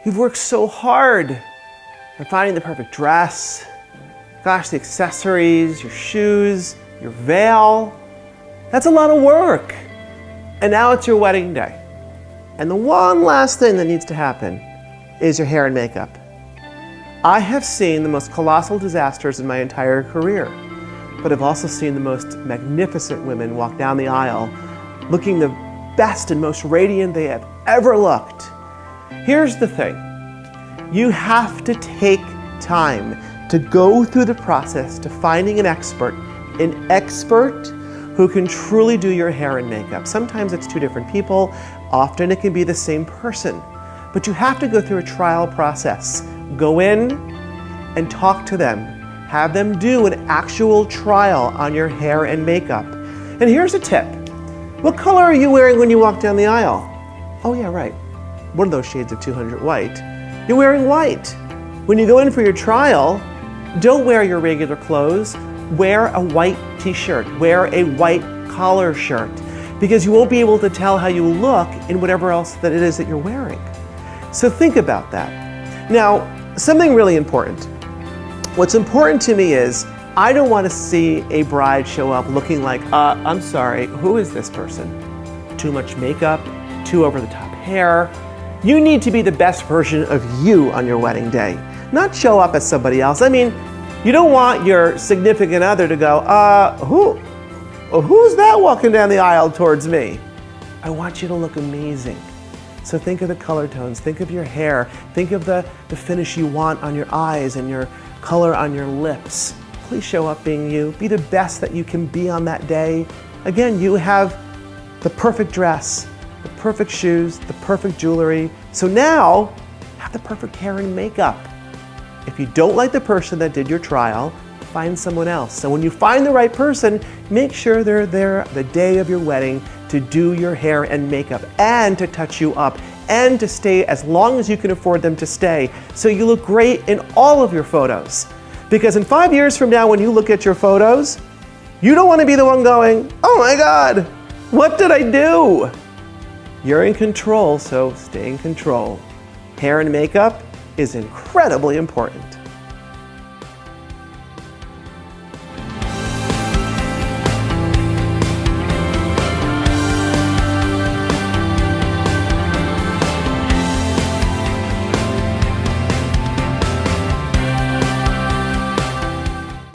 You've worked so hard on finding the perfect dress, gosh, the accessories, your shoes, your veil. That's a lot of work. And now it's your wedding day. And the one last thing that needs to happen is your hair and makeup. I have seen the most colossal disasters in my entire career, but I've also seen the most magnificent women walk down the aisle looking the best and most radiant they have ever looked. Here's the thing. You have to take time to go through the process to finding an expert who can truly do your hair and makeup. Sometimes it's two different people. Often it can be the same person. But you have to go through a trial process. Go in and talk to them. Have them do an actual trial on your hair and makeup. And here's a tip. What color are you wearing when you walk down the aisle? Oh yeah, right. One of those shades of 200 white. You're wearing white. When you go in for your trial, don't wear your regular clothes. Wear a white t-shirt. Wear a white collar shirt, because you won't be able to tell how you look in whatever else that it is that you're wearing. So think about that. Now, something really important. What's important to me is I don't want to see a bride show up looking like, I'm sorry, who is this person? Too much makeup, too over-the-top hair. You need to be the best version of you on your wedding day, not show up as somebody else. I mean, you don't want your significant other to go, who's that walking down the aisle towards me? I want you to look amazing. So think of the color tones, think of your hair, think of the finish you want on your eyes and your color on your lips. Please show up being you. Be the best that you can be on that day. Again, you have the perfect dress, the perfect shoes, the perfect jewelry. So now, have the perfect hair and makeup. If you don't like the person that did your trial, find someone else. So when you find the right person, make sure they're there the day of your wedding to do your hair and makeup and to touch you up and to stay as long as you can afford them to stay, so you look great in all of your photos. Because in 5 years from now, when you look at your photos, you don't want to be the one going, oh my God, what did I do? You're in control, so stay in control. Hair and makeup is incredibly important.